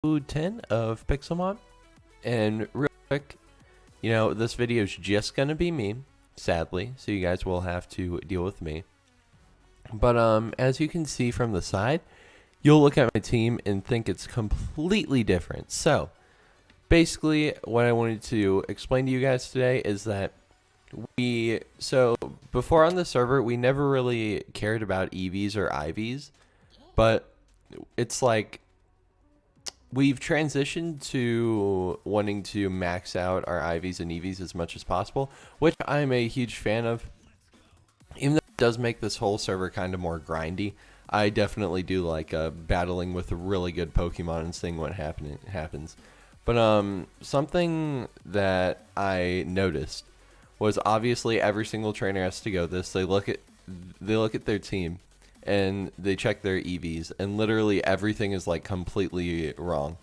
10 of Pixelmon. And real quick, this video is just going to be me, sadly, so you guys will have to deal with me. But as you can see from the side, you'll look at my team and think it's completely different. So, basically, what I wanted to explain to you guys today is that before on the server, we never really cared about EVs or IVs, but it's like we've transitioned to wanting to max out our IVs and EVs as much as possible, which I'm a huge fan of. Even though it does make this whole server kind of more grindy, I definitely do like battling with really good Pokemon and seeing what happens. But something that I noticed was obviously every single trainer has to go this. They look at their team and they check their EVs, and literally everything is like completely wrong.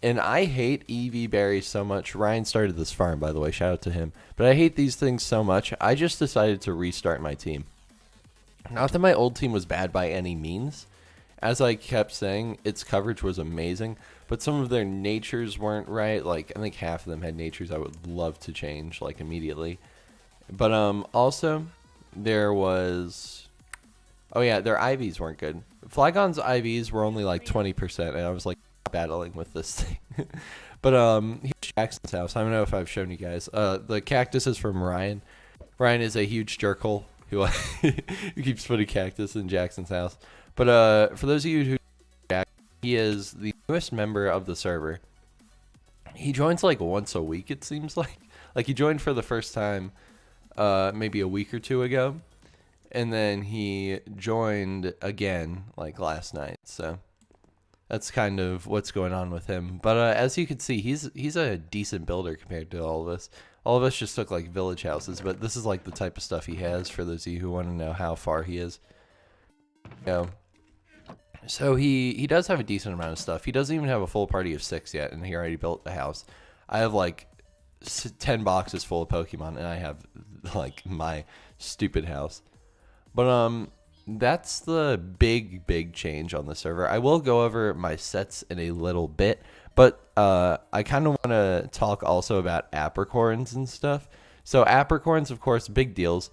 And I hate EV berries so much. Ryan started this farm, by the way, shout out to him. But I hate these things so much, I just decided to restart my team. Not that my old team was bad by any means. As I kept saying, its coverage was amazing, but some of their natures weren't right. Like, I think half of them had natures I would love to change, like, immediately. But also, there was... Oh yeah, their IVs weren't good. Flygon's IVs were only like 20%, and I was like battling with this thing. But here's Jackson's house. I don't know if I've shown you guys. The cactus is from Ryan. Ryan is a huge jerkhole who keeps putting cactus in Jackson's house. But for those of you who, he is the newest member of the server. He joins like once a week, it seems like. Like he joined for the first time maybe a week or two ago. And then he joined again like last night. So that's kind of what's going on with him. But as you can see, he's a decent builder compared to all of us. All of us just took like village houses, but this is like the type of stuff he has for those of you who want to know how far he is. So he does have a decent amount of stuff. He doesn't even have a full party of 6 yet, and he already built a house. I have like 10 boxes full of Pokemon, and I have like my stupid house. But that's the big change on the server. I will go over my sets in a little bit, but I kind of want to talk also about apricorns and stuff. So apricorns, of course, big deals.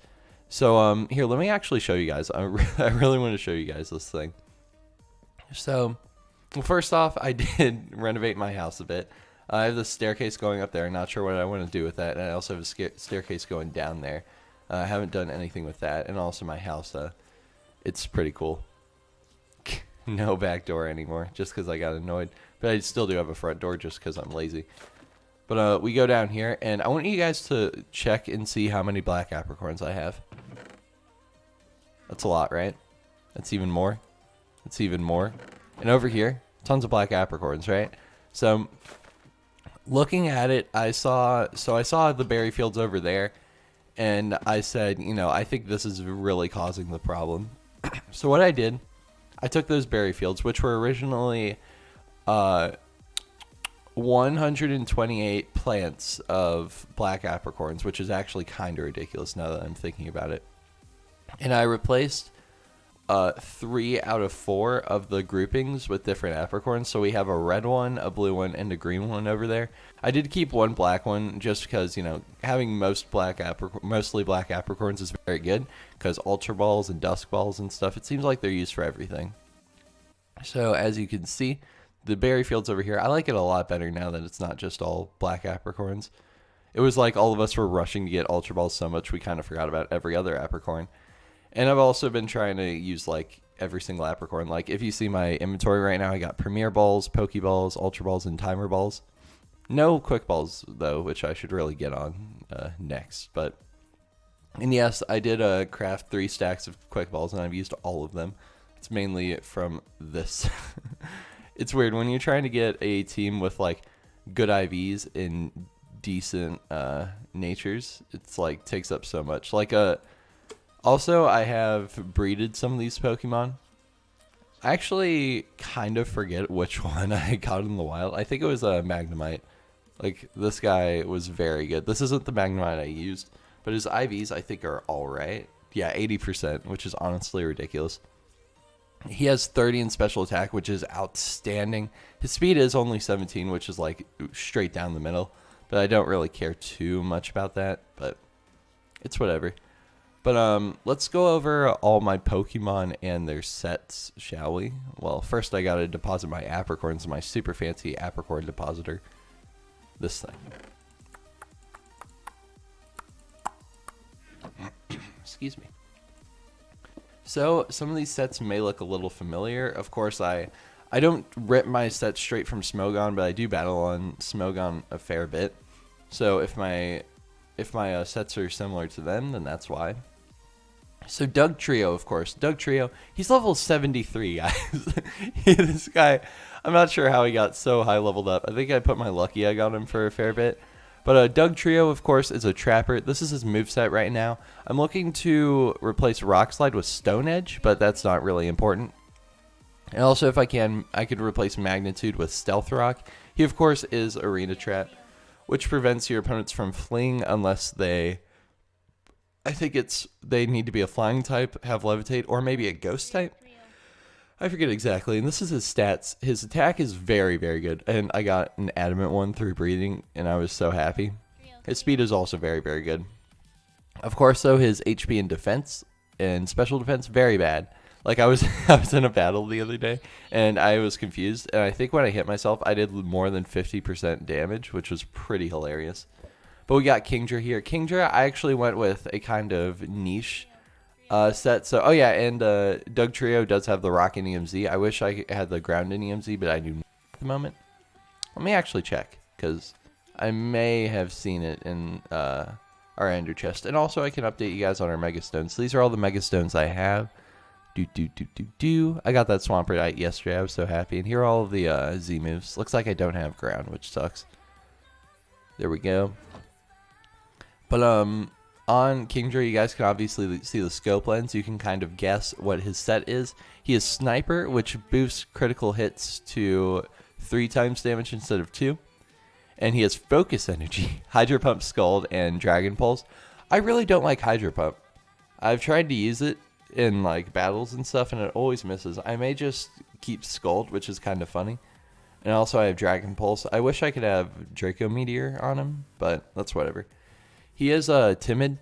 So here, let me actually show you guys. I really want to show you guys this thing. So, well, first off, I did renovate my house a bit. I have the staircase going up there. I'm not sure what I want to do with that. And I also have a staircase going down there. I haven't done anything with that. And also my house, it's pretty cool. No back door anymore, just because I got annoyed. But I still do have a front door just because I'm lazy. But we go down here, and I want you guys to check and see how many black apricorns I have. That's a lot, right? That's even more. That's even more. And over here, tons of black apricorns, right? So, looking at it, I saw the berry fields over there. And I said, I think this is really causing the problem. So what I did, I took those berry fields, which were originally 128 plants of black apricorns, which is actually kind of ridiculous now that I'm thinking about it. And I replaced 3 out of 4 of the groupings with different apricorns. So we have a red one, a blue one, and a green one over there. I did keep one black one just because, having mostly black apricorns is very good because ultra balls and dusk balls and stuff, it seems like they're used for everything. So as you can see, the berry fields over here, I like it a lot better now that it's not just all black apricorns. It was like all of us were rushing to get ultra balls so much we kind of forgot about every other apricorn. And I've also been trying to use like every single apricorn. Like if you see my inventory right now, I got Premier Balls, Pokeballs, Ultra Balls, and Timer Balls. No Quick Balls though, which I should really get on next. And yes, I did craft 3 stacks of Quick Balls, and I've used all of them. It's mainly from this. It's weird when you're trying to get a team with like good IVs and decent natures. It's like takes up so much. Also, I have breeded some of these Pokemon. I actually kind of forget which one I got in the wild. I think it was a Magnemite. Like, this guy was very good. This isn't the Magnemite I used, but his IVs I think are alright. Yeah, 80%, which is honestly ridiculous. He has 30 in special attack, which is outstanding. His speed is only 17, which is like straight down the middle. But I don't really care too much about that, but it's whatever. But let's go over all my Pokemon and their sets, shall we? Well, first I gotta deposit my apricorns in my super fancy apricorn depositor. This thing. Excuse me. So some of these sets may look a little familiar. Of course, I don't rip my sets straight from Smogon, but I do battle on Smogon a fair bit. So if my sets are similar to them, then that's why. So Doug Trio, of course. Doug Trio, he's level 73, guys. This guy, I'm not sure how he got so high leveled up. I think I put my lucky egg on him for a fair bit. But Doug Trio, of course, is a trapper. This is his moveset right now. I'm looking to replace Rock Slide with Stone Edge, but that's not really important. And also, if I can, I could replace Magnitude with Stealth Rock. He, of course, is Arena Trap, which prevents your opponents from fleeing unless they... I think they need to be a flying type, have Levitate, or maybe a ghost type. I forget exactly, and this is his stats. His attack is very, very good, and I got an adamant one through breathing, and I was so happy. His speed is also very, very good. Of course, though, his HP and defense and special defense, very bad. Like, I was in a battle the other day, and I was confused, and I think when I hit myself, I did more than 50% damage, which was pretty hilarious. But we got Kingdra here. Kingdra, I actually went with a kind of niche set. So, oh yeah, and Doug Trio does have the Rock EMZ. I wish I had the Ground EMZ, but I do not at the moment. Let me actually check, because I may have seen it in our Ender Chest. And also, I can update you guys on our Mega Stones. So these are all the Mega Stones I have. I got that Swampert yesterday. I was so happy. And here are all of the Z moves. Looks like I don't have Ground, which sucks. There we go. But on Kingdra, you guys can obviously see the scope lens. You can kind of guess what his set is. He is Sniper, which boosts critical hits to 3 times damage instead of 2. And he has Focus Energy, Hydro Pump, Scald, and Dragon Pulse. I really don't like Hydro Pump. I've tried to use it in like battles and stuff, and it always misses. I may just keep Scald, which is kind of funny. And also I have Dragon Pulse. I wish I could have Draco Meteor on him, but that's whatever. He is timid,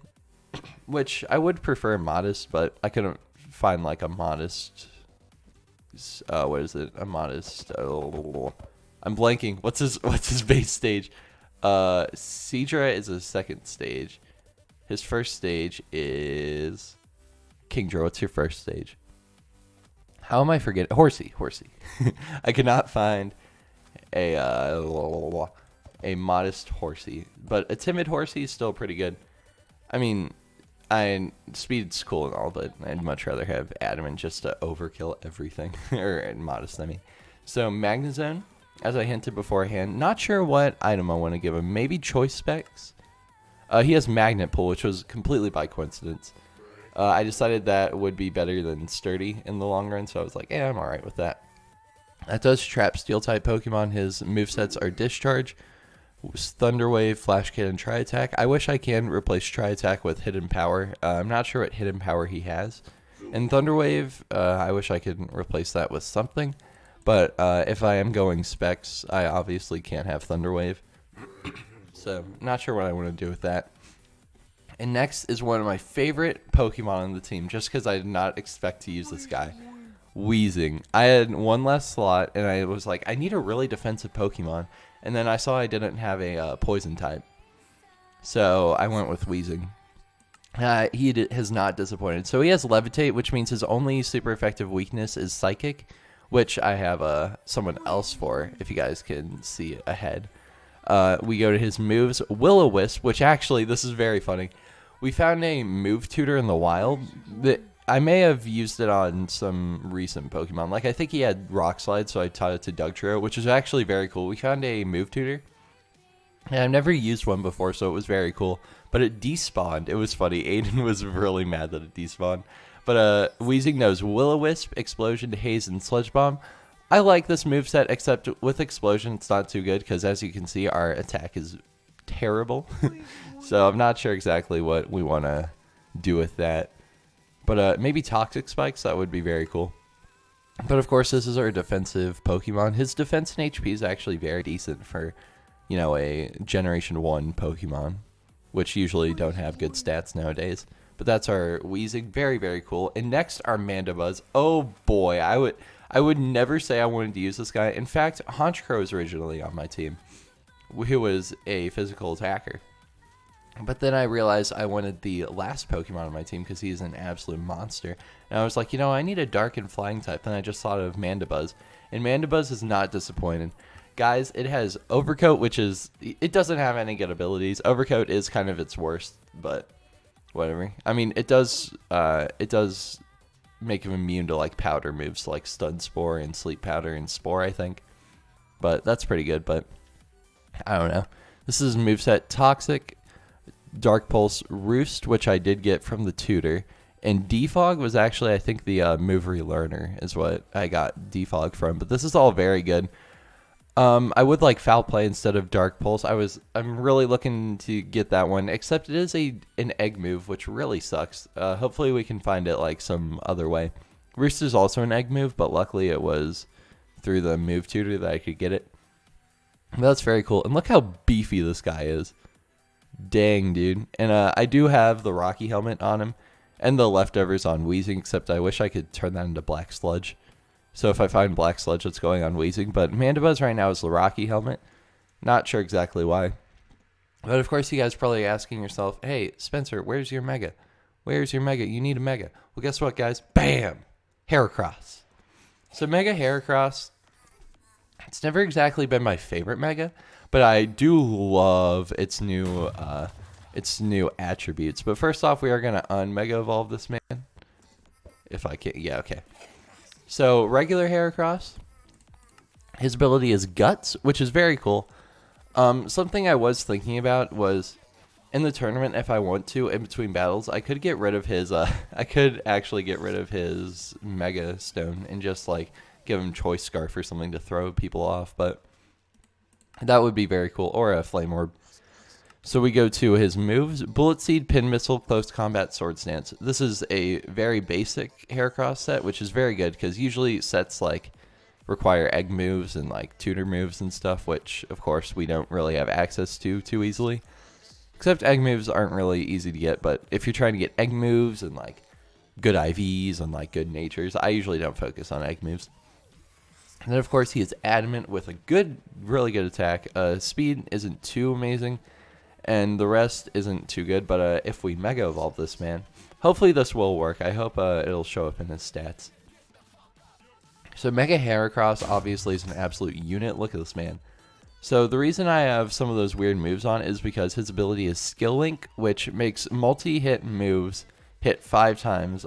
which I would prefer modest, but I couldn't find like a modest. What is it? A modest. I'm blanking. What's his base stage? Seadra is a second stage. His first stage is Kingdra. What's your first stage? How am I forgetting? Horsey. I cannot find a modest Horsey, but a timid Horsey is still pretty good. I mean, speed's cool and all, but I'd much rather have Adamant just to overkill everything, or modest, I mean. So Magnezone, as I hinted beforehand, not sure what item I want to give him. Maybe Choice Specs. He has Magnet Pull, which was completely by coincidence. I decided that would be better than Sturdy in the long run, so I was like, yeah, I'm alright with that. That does trap Steel-type Pokemon. His movesets are Discharge, Thunder Wave, Flash Cannon, Tri Attack. I wish I can replace Tri Attack with Hidden Power. I'm not sure what Hidden Power he has. And Thunder Wave, I wish I could replace that with something. But if I am going specs, I obviously can't have Thunder Wave. So, not sure what I want to do with that. And next is one of my favorite Pokemon on the team, just because I did not expect to use this guy. Weezing. I had one less slot, and I was like, I need a really defensive Pokemon. And then I saw I didn't have a poison type. So I went with Weezing. He has not disappointed. So he has Levitate, which means his only super effective weakness is Psychic, which I have someone else for, if you guys can see ahead. We go to his moves. Will-O-Wisp, which actually, this is very funny. We found a move tutor in the wild that I may have used it on some recent Pokemon. Like, I think he had Rock Slide, so I taught it to Doug Trio, which is actually very cool. We found a move tutor, and I've never used one before, so it was very cool. But it despawned. It was funny. Aiden was really mad that it despawned. But Weezing knows Will-O-Wisp, Explosion, Haze, and Sludge Bomb. I like this moveset, except with Explosion, it's not too good, because as you can see, our attack is terrible. So I'm not sure exactly what we want to do with that. But maybe Toxic Spikes, that would be very cool. But of course, this is our defensive Pokemon. His defense and HP is actually very decent for, you know, a Generation 1 Pokemon, which usually don't have good stats nowadays. But that's our Weezing. Very, very cool. And next, our Mandibuzz. Oh boy, I would never say I wanted to use this guy. In fact, Honchkrow was originally on my team, who was a physical attacker. But then I realized I wanted the last Pokemon on my team because he's an absolute monster. And I was like, you know, I need a dark and flying type. Then I just thought of Mandibuzz. And Mandibuzz is not disappointed. Guys, it has Overcoat, which is... It doesn't have any good abilities. Overcoat is kind of its worst, but whatever. I mean, it does make him immune to, like, powder moves like Stun Spore and Sleep Powder and Spore, I think. But that's pretty good, but I don't know. This is moveset Toxic, Dark Pulse, Roost, which I did get from the tutor, and Defog was actually, I think, the move relearner is what I got Defog from. But this is all very good. I would like Foul Play instead of Dark Pulse. I'm really looking to get that one, except it is an egg move, which really sucks. Hopefully we can find it like some other way. Roost is also an egg move, but luckily it was through the move tutor that I could get it. But that's very cool. And look how beefy this guy is. Dang, dude. And I do have the Rocky helmet on him and the leftovers on Weezing, except I wish I could turn that into Black Sludge. So if I find Black Sludge, it's going on Weezing. But Mandibuzz right now is the Rocky helmet. Not sure exactly why. But of course, you guys are probably asking yourself, hey, Spencer, where's your Mega? Where's your Mega? You need a Mega. Well, guess what, guys? Bam! Heracross. So Mega Heracross, it's never exactly been my favorite Mega, but I do love its new attributes. But first off, we are going to un-Mega Evolve this man. If I can. Yeah, okay. So, regular Heracross, his ability is Guts, which is very cool. Something I was thinking about was, in the tournament, if I want to, in between battles, I could get rid of his, I could actually get rid of his Mega Stone and just, like, give him Choice Scarf or something to throw people off, but that would be very cool, or a Flame Orb. So we go to his moves: Bullet Seed, Pin Missile, Close Combat, Sword Stance. This is a very basic Heracross set, which is very good because usually sets like require egg moves and like tutor moves and stuff, which of course we don't really have access to too easily. Except egg moves aren't really easy to get, but if you're trying to get egg moves and like good IVs and like good natures, I usually don't focus on egg moves. And then of course he is Adamant with a good, really good attack. Speed isn't too amazing, and the rest isn't too good, but if we Mega Evolve this man, hopefully this will work. I hope it'll show up in his stats. So Mega Heracross obviously is an absolute unit. Look at this man. So the reason I have some of those weird moves on is because his ability is Skill Link, which makes multi-hit moves hit 5 times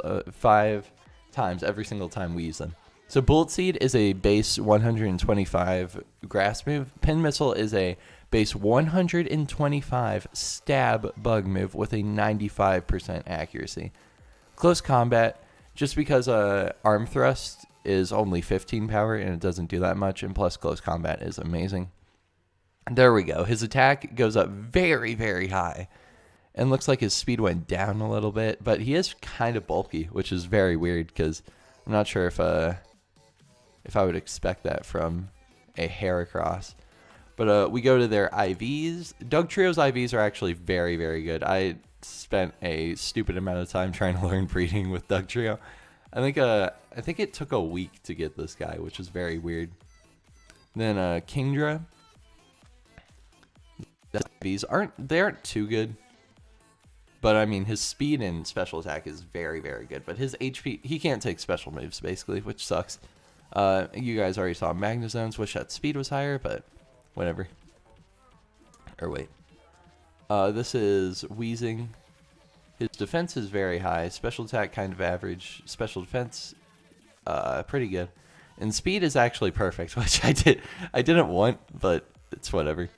every single time we use them. So Bullet Seed is a base 125 grass move. Pin Missile is a base 125 stab bug move with a 95% accuracy. Close Combat, just because Arm Thrust is only 15 power and it doesn't do that much, and plus Close Combat is amazing. There we go. His attack goes up very, very high. And looks like his speed went down a little bit, but he is kind of bulky, which is very weird because I'm not sure if I would expect that from a Heracross. But we go to their IVs. Dugtrio's IVs are actually very, very good. I spent a stupid amount of time trying to learn breeding with Dugtrio. I think it took a week to get this guy, which is very weird. Then Kingdra. The IVs aren't too good. But I mean, his speed and special attack is very, very good. But his HP, he can't take special moves basically, which sucks. You guys already saw Magnezones. Wish that speed was higher, but whatever. Or wait. This is Weezing. His defense is very high. Special attack kind of average. Special defense, pretty good. And speed is actually perfect, which I didn't want, but it's whatever.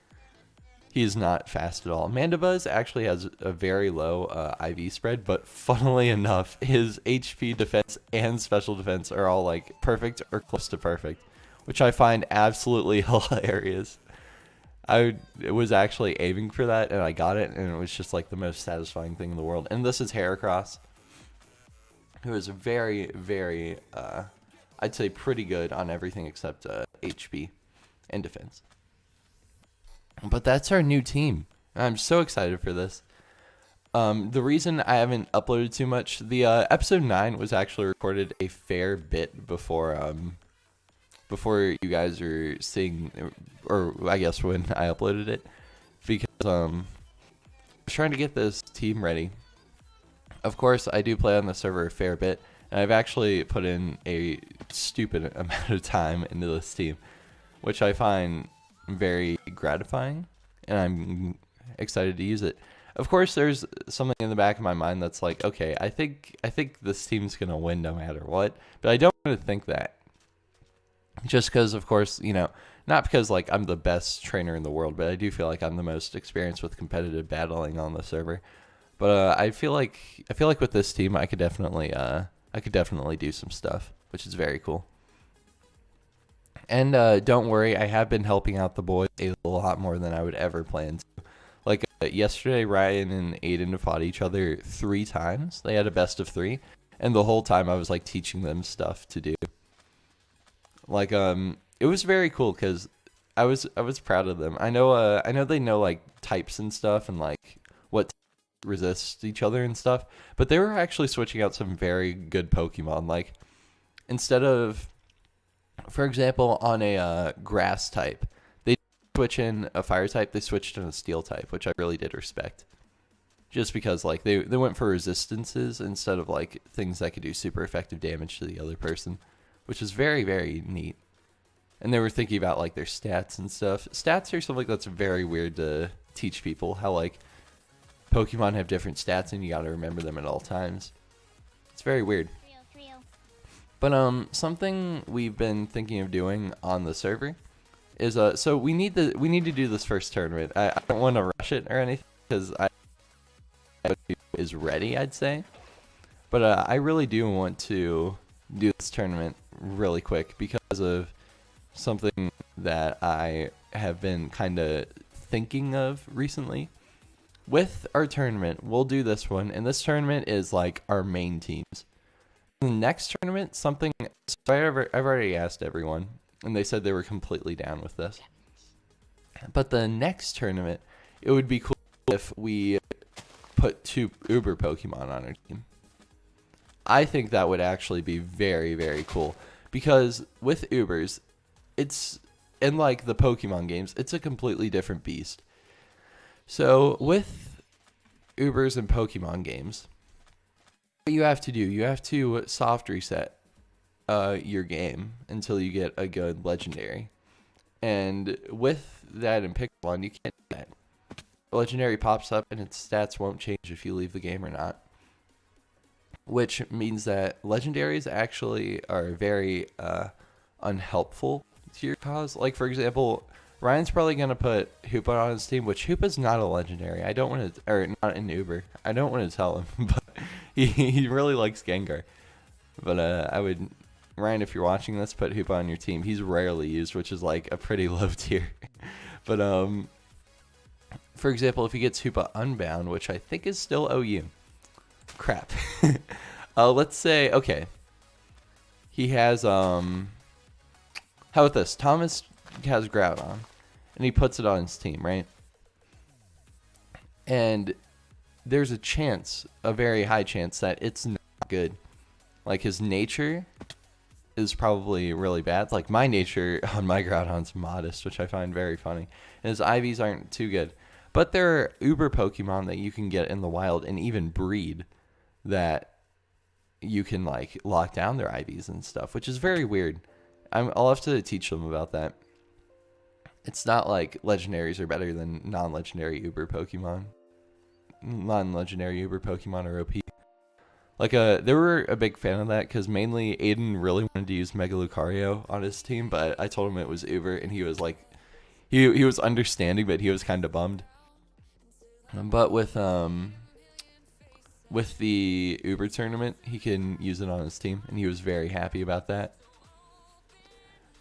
He's not fast at all. Mandibuzz actually has a very low IV spread, but funnily enough, his HP, defense, and special defense are all like perfect or close to perfect, which I find absolutely hilarious. I was actually aiming for that, and I got it, and it was just like the most satisfying thing in the world. And this is Heracross, who is very, very... I'd say pretty good on everything except HP and defense. But that's our new team. I'm so excited for this. The reason I haven't uploaded too much, the episode 9 was actually recorded a fair bit before you guys are seeing, or I guess when I uploaded it, because I was trying to get this team ready. Of course, I do play on the server a fair bit, and I've actually put in a stupid amount of time into this team, which I find very gratifying, and I'm excited to use it. Of course, there's something in the back of my mind that's like, okay, I think this team's gonna win no matter what, but I don't want to think that. Just because, of course, you know, not because like I'm the best trainer in the world, but I do feel like I'm the most experienced with competitive battling on the server. But I feel like with this team, I could definitely do some stuff, which is very cool. And don't worry, I have been helping out the boys a lot more than I would ever plan to. Like yesterday, Ryan and Aiden fought each other 3 times. They had a best of 3, and the whole time I was like teaching them stuff to do. Like it was very cool because I was proud of them. I know they know like types and stuff and like what resist each other and stuff, but they were actually switching out some very good Pokemon. Like instead of, for example, on a grass type, they switch in a fire type, they switched in a steel type, which I really did respect. Just because like they went for resistances instead of like things that could do super effective damage to the other person, which is very, very neat. And they were thinking about like their stats and stuff. Stats are something that's very weird to teach people, how like Pokemon have different stats and you gotta remember them at all times. It's very weird. But something we've been thinking of doing on the server is so we need to do this first tournament. I don't want to rush it or anything because is ready, I'd say. But I really do want to do this tournament really quick because of something that I have been kind of thinking of recently. With our tournament, we'll do this one, and this tournament is like our main teams. The next tournament, something, so I've already asked everyone, and they said they were completely down with this. But the next tournament, it would be cool if we put 2 Uber Pokemon on our team. I think that would actually be very, very cool. Because with Ubers, it's, in like the Pokemon games, it's a completely different beast. So with Ubers and Pokemon games, what you have to do, you have to soft reset your game until you get a good legendary. And with that in Pixelmon, you can't do that. Legendary pops up and its stats won't change if you leave the game or not. Which means that legendaries actually are very unhelpful to your cause. Like, for example, Ryan's probably going to put Hoopa on his team, which Hoopa's not a legendary. I don't want to, or not an Uber. I don't want to tell him, but he really likes Gengar. But I would, Ryan, if you're watching this, put Hoopa on your team. He's rarely used, which is like a pretty low tier. But for example, if he gets Hoopa Unbound, which I think is still OU. Crap. Let's say, okay. He has, how about this? Thomas has Groudon, and he puts it on his team, right? And there's a chance, a very high chance, that it's not good. Like, his nature is probably really bad. Like, my nature on my Groudon's modest, which I find very funny. And his IVs aren't too good. But there are Uber Pokemon that you can get in the wild and even breed that you can, like, lock down their IVs and stuff, which is very weird. I'll have to teach them about that. It's not like legendaries are better than non-legendary Uber Pokemon. Non-legendary Uber Pokemon are OP. Like, they were a big fan of that because mainly Aiden really wanted to use Mega Lucario on his team, but I told him it was Uber, and he was like, he was understanding, but he was kind of bummed. But with the Uber tournament, he can use it on his team, and he was very happy about that.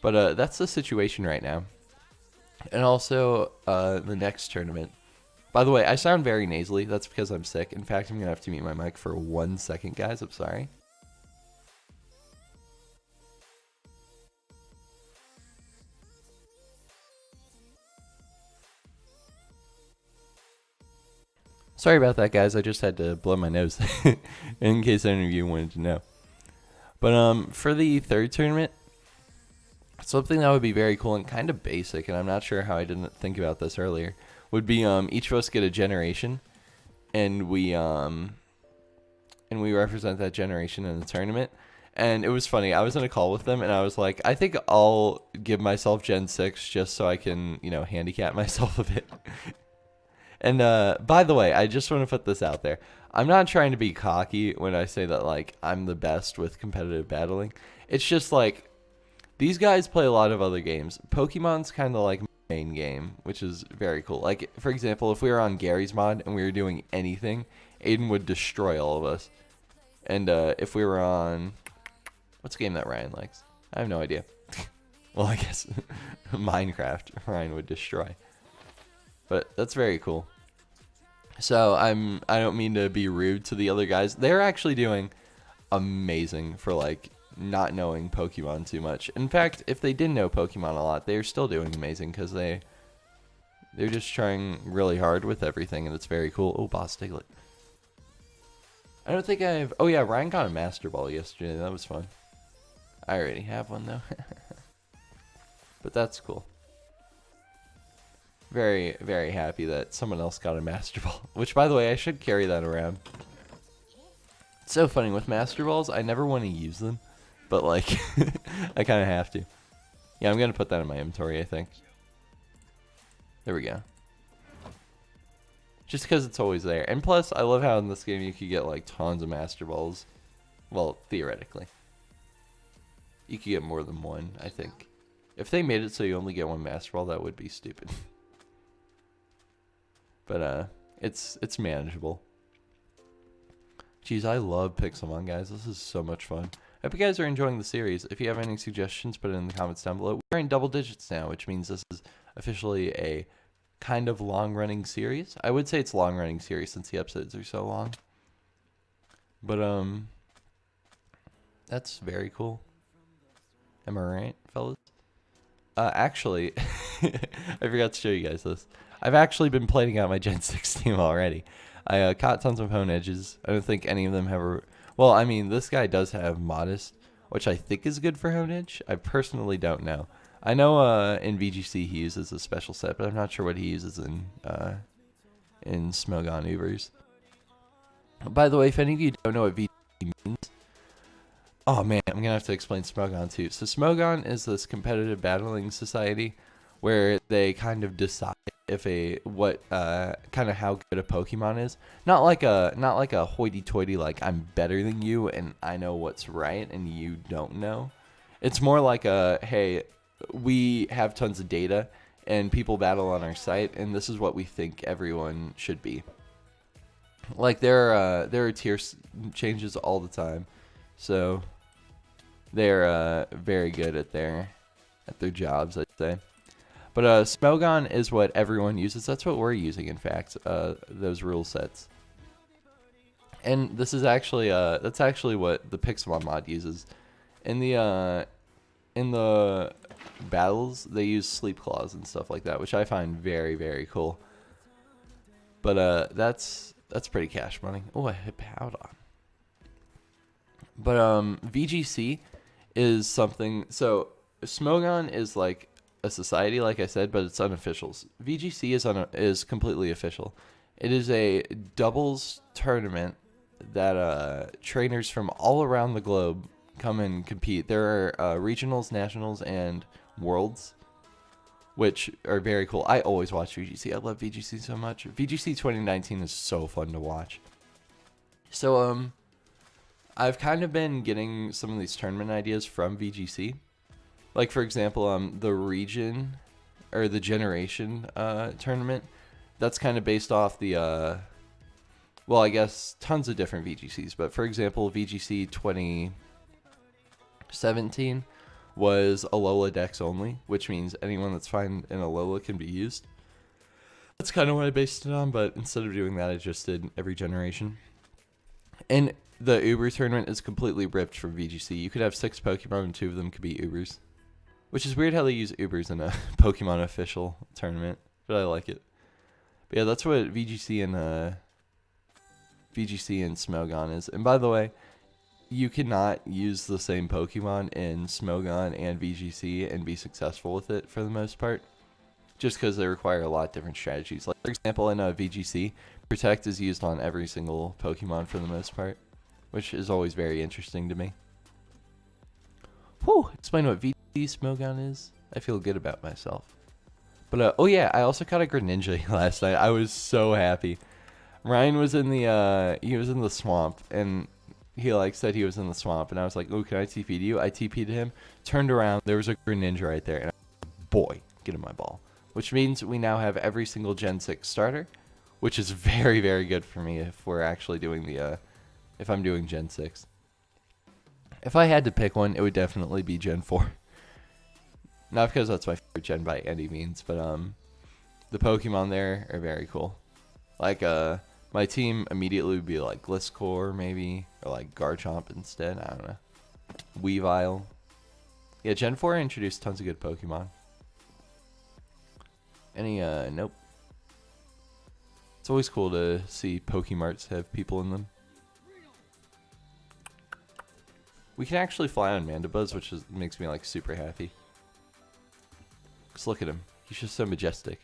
But that's the situation right now. And also, the next tournament. By the way, I sound very nasally. That's because I'm sick. In fact, I'm going to have to mute my mic for 1 second, guys. I'm sorry. Sorry about that, guys. I just had to blow my nose in case any of you wanted to know. But for the third tournament, something that would be very cool and kind of basic, and I'm not sure how I didn't think about this earlier, would be each of us get a generation, and we represent that generation in the tournament. And it was funny. I was in a call with them, and I was like, I think I'll give myself Gen 6 just so I can, handicap myself a bit. And by the way, I just want to put this out there. I'm not trying to be cocky when I say that, like, I'm the best with competitive battling. It's just, like, these guys play a lot of other games. Pokemon's kind of like my main game, which is very cool. Like, for example, if we were on Gary's mod and we were doing anything, Aiden would destroy all of us. And if we were on... What's a game that Ryan likes? I have no idea. Well, I guess Minecraft, Ryan would destroy. But that's very cool. So I don't mean to be rude to the other guys. They're actually doing amazing for, like, not knowing Pokemon too much. In fact, if they did know Pokemon a lot, they're still doing amazing because they're just trying really hard with everything, and it's very cool. Oh, Boss Diglett. I don't think I've... Oh, yeah, Ryan got a Master Ball yesterday. That was fun. I already have one, though. But that's cool. Very, very happy that someone else got a Master Ball. Which, by the way, I should carry that around. It's so funny. With Master Balls, I never want to use them. But, like, I kind of have to. Yeah, I'm going to put that in my inventory, I think. There we go. Just because it's always there. And plus, I love how in this game you could get, like, tons of Master Balls. Well, theoretically. You could get more than one, I think. If they made it so you only get one Master Ball, that would be stupid. But, it's manageable. Jeez, I love Pixelmon, guys. This is so much fun. I hope you guys are enjoying the series. If you have any suggestions, put it in the comments down below. We're in double digits now, which means this is officially a kind of long-running series. I would say it's a long-running series since the episodes are so long. But, that's very cool. Am I right, fellas? Actually, I forgot to show you guys this. I've actually been planning out my Gen 6 team already. I caught tons of hone edges. I don't think any of them have... Well, I mean, this guy does have Modest, which I think is good for hone edge. I personally don't know. I know in VGC he uses a special set, but I'm not sure what he uses in Smogon Ubers. By the way, if any of you don't know what VGC means... Oh man, I'm going to have to explain Smogon too. So Smogon is this competitive battling society where they kind of decide if kind of how good a Pokemon is. Not like a hoity-toity, like I'm better than you and I know what's right and you don't know. It's more like hey, we have tons of data and people battle on our site and this is what we think everyone should be. Like there are tier changes all the time. So they're very good at their jobs, I'd say. But Smogon is what everyone uses. That's what we're using, in fact, those rule sets. And this is actually that's actually what the Pixelmon mod uses. In the battles, they use sleep claws and stuff like that, which I find very, very cool. But that's pretty cash money. Oh, I hit Powdon. But VGC is something. So Smogon is like a society, like I said, but it's unofficial. VGC is completely official. It is a doubles tournament that trainers from all around the globe come and compete. There are regionals, nationals, and worlds, which are very cool. I always watch VGC. I love VGC so much. VGC 2019 is so fun to watch. So I've kind of been getting some of these tournament ideas from VGC. Like, for example, the region or the generation tournament, that's kind of based off the, well, I guess tons of different VGCs. But, for example, VGC 2017 was Alola Dex only, which means anyone that's found in Alola can be used. That's kind of what I based it on, but instead of doing that, I just did every generation. And the Uber tournament is completely ripped from VGC. You could have 6 Pokemon and 2 of them could be Ubers. Which is weird how they use Ubers in a Pokemon official tournament, but I like it. But yeah, that's what VGC and VGC and Smogon is. And by the way, you cannot use the same Pokemon in Smogon and VGC and be successful with it for the most part, just because they require a lot of different strategies. Like, for example, in VGC, Protect is used on every single Pokemon for the most part, which is always very interesting to me. Whew, explain what VGC Smogon is. I feel good about myself. But, oh yeah, I also caught a Greninja last night. I was so happy. Ryan was in the, he was in the swamp, and he, like, said he was in the swamp, and I was like, oh, can I TP to you? I TP'd him, turned around, there was a Greninja right there, and I was like, boy, get in my ball. Which means we now have every single Gen 6 starter, which is very, very good for me if we're actually doing the, if I'm doing Gen 6. If I had to pick one, it would definitely be Gen 4. Not because that's my favorite gen by any means, but the Pokemon there are very cool. Like my team immediately would be like Gliscor maybe, or like Garchomp instead. I don't know. Weavile. Yeah, Gen 4 introduced tons of good Pokemon. Any nope. It's always cool to see Pokemarts have people in them. We can actually fly on Mandibuzz, which makes me like super happy. Just look at him. He's just so majestic.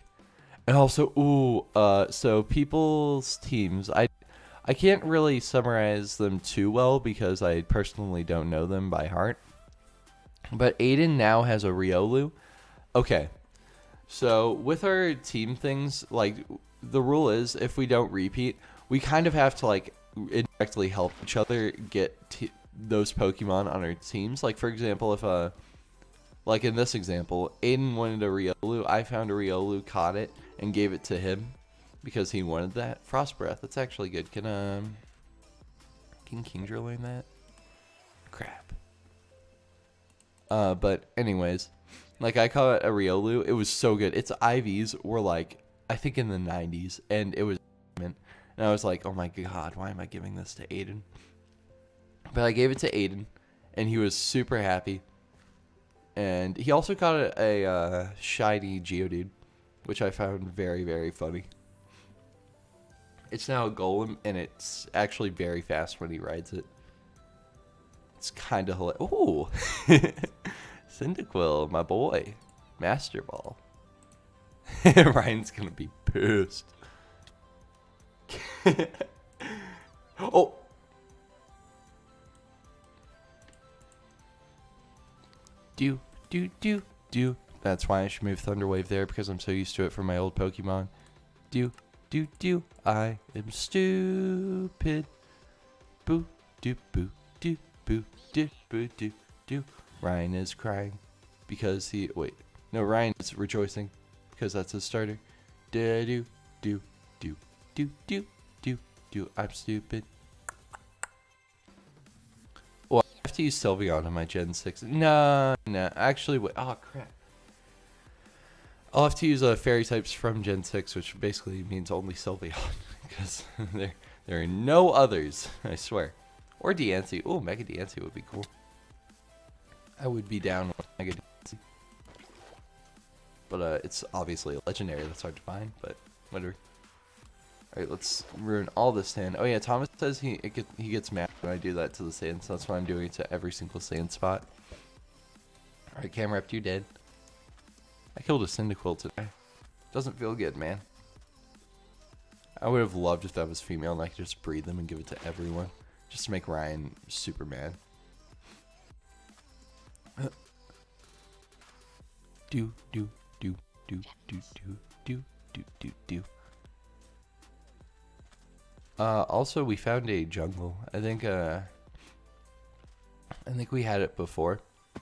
And also, ooh, so people's teams, I can't really summarize them too well because I personally don't know them by heart. But Aiden now has a Riolu. Okay. So with our team things, like, the rule is if we don't repeat, we kind of have to, like, indirectly help each other get those Pokemon on our teams. Like, for example, if like in this example, Aiden wanted a Riolu. I found a Riolu, caught it, and gave it to him because he wanted that. Frost Breath, that's actually good. Can Kingdra learn that? Crap. But anyways, like I caught a Riolu. It was so good. Its IVs were like, I think in the 90s, and it was, and I was like, oh my god, why am I giving this to Aiden? But I gave it to Aiden, and he was super happy. And he also got a shiny Geodude, which I found very, very funny. It's now a Golem, and it's actually very fast when he rides it. It's kind of hilarious. Ooh! Cyndaquil, my boy. Master Ball. Ryan's gonna be pissed. Oh! Do. That's why I should move Thunder Wave there, because I'm so used to it from my old Pokemon. Do. I am stupid. Boo, do, boo, do, boo, do, boo, do. Ryan is crying because he. Wait. No, Ryan is rejoicing because that's his starter. Do. I'm stupid. Well, I have to use Sylveon on my Gen 6. No. Actually, wait. Oh, crap. I'll have to use Fairy types from Gen 6, which basically means only Sylveon. Because there are no others, I swear. Or Diancie. Oh, Mega Diancie would be cool. I would be down with Mega Diancie. But it's obviously a legendary. That's hard to find, but whatever. Alright, let's ruin all this sand. Oh yeah, Thomas says he gets mad when I do that to the sand, so that's why I'm doing it to every single sand spot. Alright, Camerupt, you dead. I killed a Cyndaquil today. Doesn't feel good, man. I would have loved if that was female and I could just breed them and give it to everyone. Just to make Ryan super mad. Do. Also, we found a jungle. I think we had it before,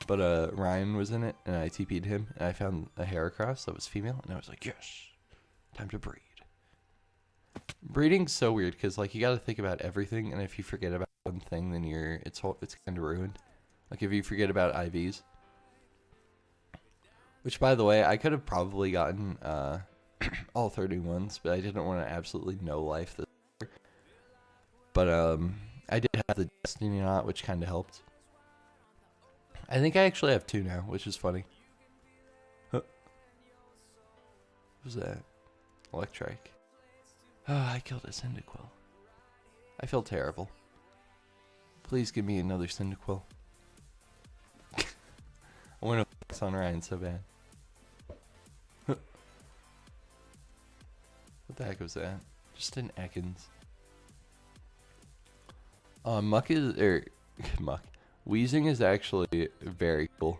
but Ryan was in it, and I TP'd him, and I found a Heracross that was female, and I was like, yes, time to breed. Breeding's so weird because like you got to think about everything, and if you forget about one thing, then it's kind of ruined. Like if you forget about IVs, which by the way, I could have probably gotten all 31s, but I didn't want to absolutely no life this year. But I did have the Destiny Knot, which kind of helped. I think I actually have 2 now, which is funny. Huh. What was that? Electrike. Oh, I killed a Cyndaquil. I feel terrible. Please give me another Cyndaquil. I want to focus on Ryan so bad. What the heck was that? Just an Ekans. Muck is Muck. Weezing is actually very cool.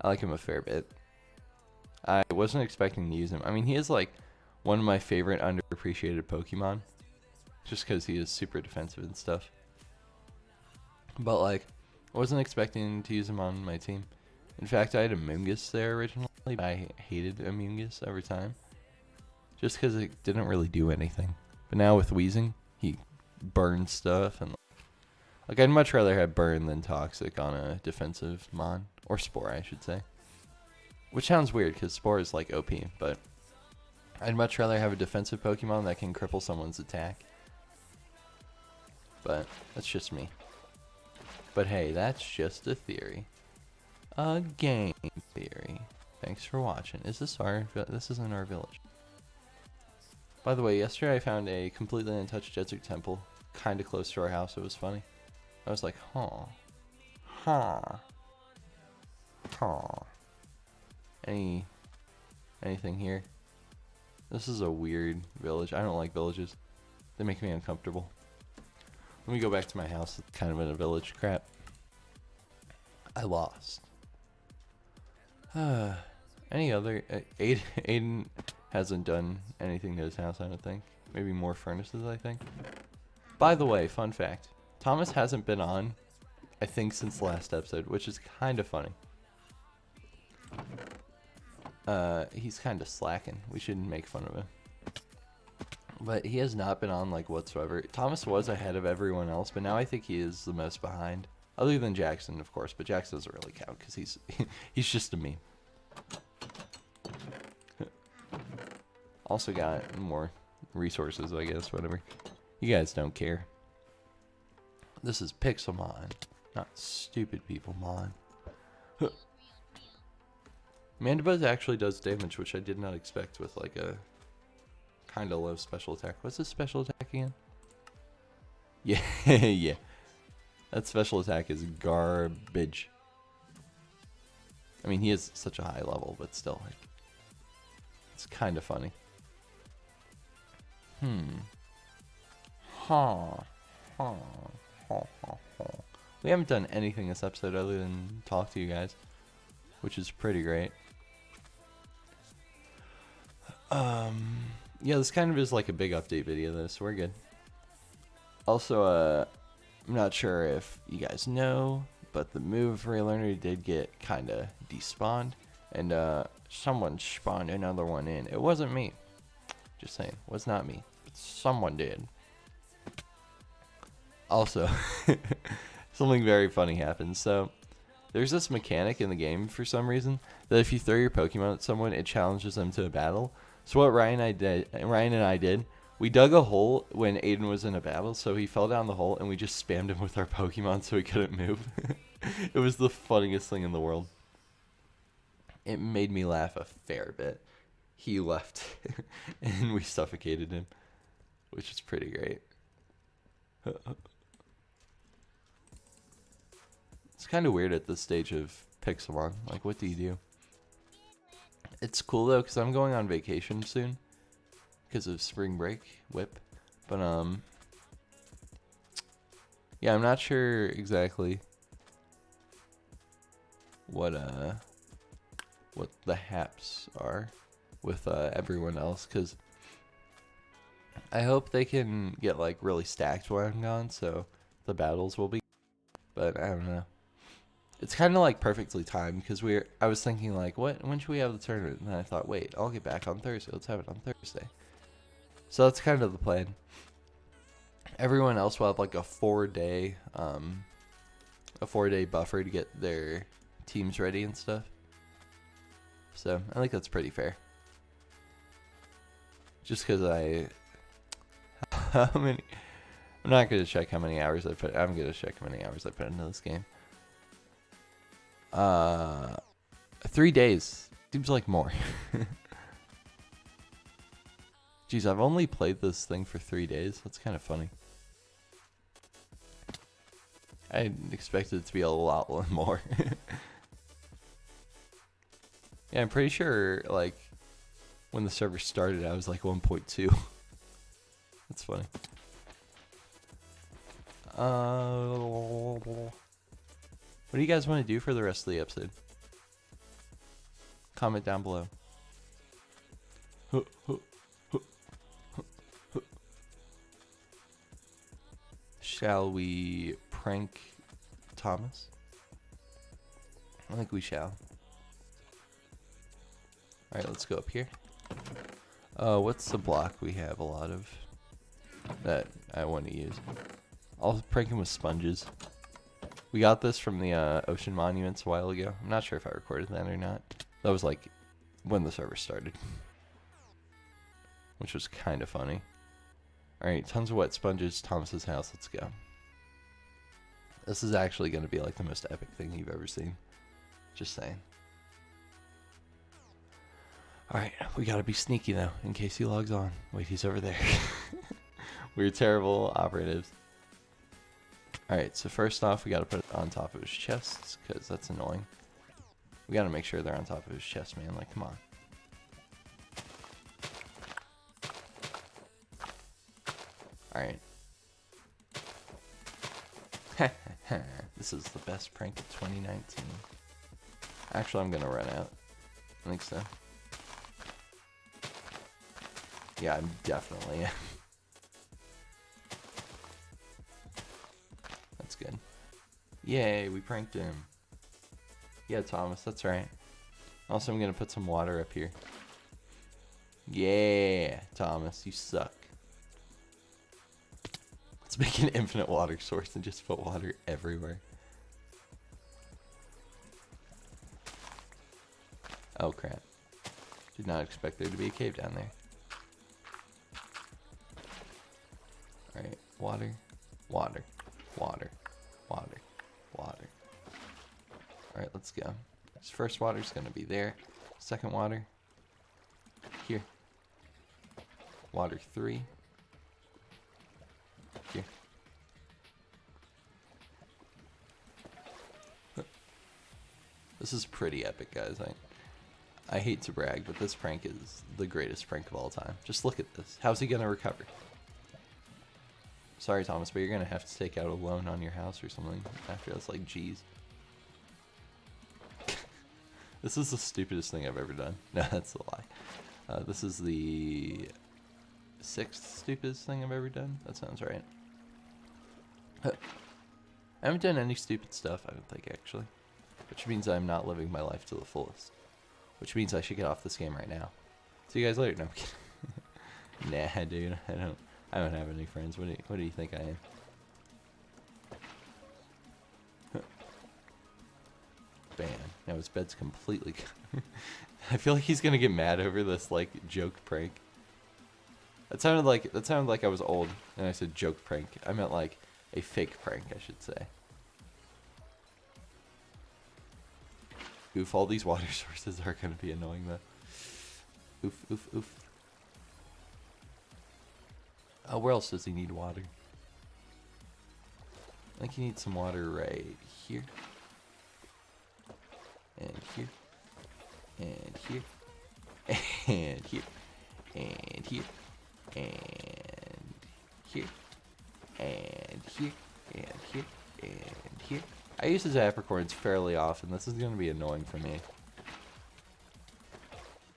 I like him a fair bit. I wasn't expecting to use him. I mean, he is like one of my favorite underappreciated Pokemon, just because he is super defensive and stuff. But like, I wasn't expecting to use him on my team. In fact, I had a Mungus there originally, but I hated a Mungus every time, just because it didn't really do anything. But now with Weezing, he burns stuff, and like I'd much rather have Burn than Toxic on a defensive Mon, or Spore, I should say. Which sounds weird because Spore is like OP, but I'd much rather have a defensive Pokemon that can cripple someone's attack. But that's just me. But hey, that's just a theory. A game theory. Thanks for watching. Is this our... This isn't our village. By the way, yesterday I found a completely untouched desert temple kind of close to our house. It was funny. I was like, huh. Anything here? This is a weird village. I don't like villages. They make me uncomfortable. Let me go back to my house. It's kind of in a village. Crap. I lost. Any other... Aiden hasn't done anything to his house, I don't think. Maybe more furnaces, I think. By the way, fun fact. Thomas hasn't been on, I think, since the last episode, which is kind of funny. He's kind of slacking. We shouldn't make fun of him. But he has not been on, like, whatsoever. Thomas was ahead of everyone else, but now I think he is the most behind. Other than Jackson, of course, but Jackson doesn't really count because he's just a meme. Also got more resources, I guess, whatever. You guys don't care. This is Pixelmon, not stupid people mon. Mandibuzz actually does damage, which I did not expect with like a kind of low special attack. What's his special attack again? Yeah, yeah. That special attack is garbage. I mean, he is such a high level, but still, like, it's kind of funny. We haven't done anything this episode other than talk to you guys, which is pretty great. Yeah, this kind of is like a big update video though, so we're good. Also, I'm not sure if you guys know, but the move relearner did get kind of despawned, and someone spawned another one in. It wasn't me. Just saying, it was not me. But someone did. Also, something very funny happened. So, there's this mechanic in the game for some reason that if you throw your Pokemon at someone, it challenges them to a battle. So what Ryan and I did, we dug a hole when Aiden was in a battle, so he fell down the hole, and we just spammed him with our Pokemon so he couldn't move. It was the funniest thing in the world. It made me laugh a fair bit. He left, and we suffocated him, which is pretty great. It's kind of weird at this stage of Pixelmon. Like, what do you do? It's cool though, because I'm going on vacation soon because of spring break whip. But yeah, I'm not sure exactly what the haps are with everyone else, because I hope they can get like really stacked while I'm gone, so the battles will be. But I don't know. It's kind of like perfectly timed because I was thinking like, when should we have the tournament? And then I thought, wait, I'll get back on Thursday. Let's have it on Thursday. So that's kind of the plan. Everyone else will have like a 4-day buffer to get their teams ready and stuff. So I think that's pretty fair. Just because I'm not gonna check how many hours I put. I'm gonna check how many hours I put into this game. 3 days seems like more. Jeez, I've only played this thing for 3 days. That's kind of funny. I expected it to be a lot more. Yeah, I'm pretty sure, like, when the server started, I was like 1.2. That's funny. What do you guys want to do for the rest of the episode? Comment down below. Shall we prank Thomas? I think we shall. Alright, let's go up here. What's the block we have a lot of that I want to use? I'll prank him with sponges. We got this from the ocean monuments a while ago. I'm not sure if I recorded that or not. That was like when the server started. Which was kind of funny. Alright, tons of wet sponges, Thomas's house, let's go. This is actually going to be like the most epic thing you've ever seen. Just saying. Alright, we gotta be sneaky though, in case he logs on. Wait, he's over there. We're terrible operatives. Alright, so first off, we gotta put it on top of his chest, because that's annoying. We gotta make sure they're on top of his chest, man. Like, come on. Alright. This is the best prank of 2019. Actually, I'm gonna run out. I think so. Yeah, I'm definitely. That's good. Yay, we pranked him. Yeah, Thomas, that's right. Also, I'm gonna put some water up here. Yeah, Thomas, you suck. Let's make an infinite water source and just put water everywhere. Oh crap. Did not expect there to be a cave down there. Alright, water, water, water, water, water. Alright, let's go. This first water's gonna be there. Second water, here. Water 3. Here. This is pretty epic, guys. I hate to brag, but this prank is the greatest prank of all time. Just look at this. How's he gonna recover? Sorry, Thomas, but you're gonna have to take out a loan on your house or something after. That's like, geez. This is the stupidest thing I've ever done. No, that's a lie. This is the 6th stupidest thing I've ever done. That sounds right. I haven't done any stupid stuff, I don't think, actually. Which means I'm not living my life to the fullest. Which means I should get off this game right now. See you guys later. No, I'm kidding. Nah, dude, I don't have any friends. What do you think I am? Bam. Now his bed's completely. I feel like he's gonna get mad over this like joke prank. That sounded like I was old, and I said joke prank. I meant like a fake prank, I should say. Oof! All these water sources are gonna be annoying though. Oof! Oof! Oof! Oh, where else does he need water? I think he needs some water right here. And here. And here. And here. And here. And here. And here. And here. And here. I use his apricorns fairly often. This is going to be annoying for me.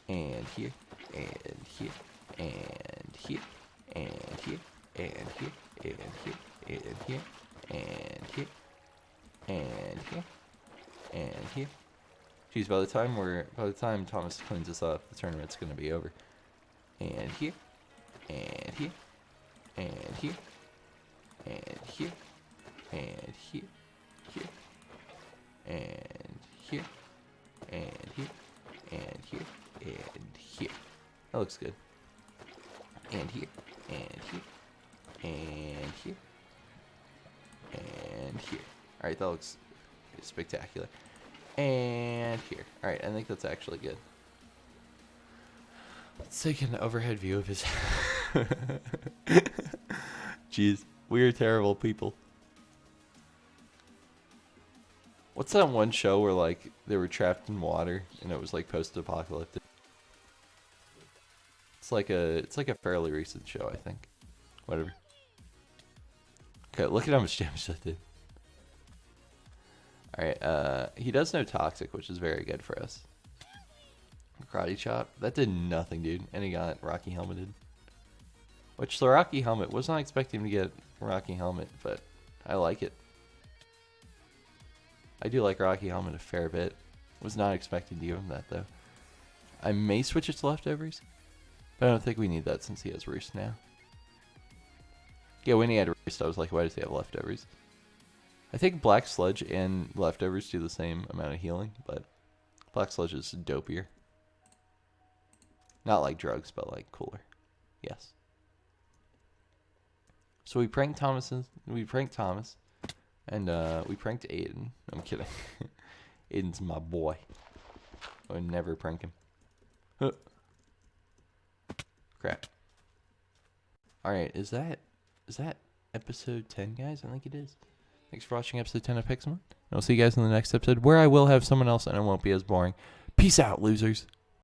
And here. And here. And here. And here, and here, and here, and here, and here, and here, and here. Jeez, by the time Thomas cleans this up, the tournament's gonna be over. And here, and here, and here, and here, and here, here, and here, and here, and here, and here. That looks good. And here, and here, and here, and here. Alright, that looks spectacular. And here. Alright, I think that's actually good. Let's take an overhead view of his Jeez, we are terrible people. What's that one show where like they were trapped in water and it was like post-apocalyptic? It's like a fairly recent show, I think. Whatever. Okay, look at how much damage that did. Alright, he does know Toxic, which is very good for us. Karate Chop. That did nothing, dude. And he got Rocky Helmeted. Which the Rocky Helmet, was not expecting to get Rocky Helmet, but I like it. I do like Rocky Helmet a fair bit. Was not expecting to give him that, though. I may switch it to Leftovers, but I don't think we need that since he has Roost now. Yeah, when he had Roost, I was like, why does he have Leftovers? I think Black Sludge and Leftovers do the same amount of healing, but Black Sludge is dopier. Not like drugs, but like cooler. Yes. So we pranked Thomas, and we pranked Aiden. I'm kidding. Aiden's my boy. I would never prank him. Huh. Crap. Alright, is that episode 10, guys? I think it is. Thanks for watching episode 10 of Pixelmon. I'll see you guys in the next episode, where I will have someone else and it won't be as boring. Peace out, losers.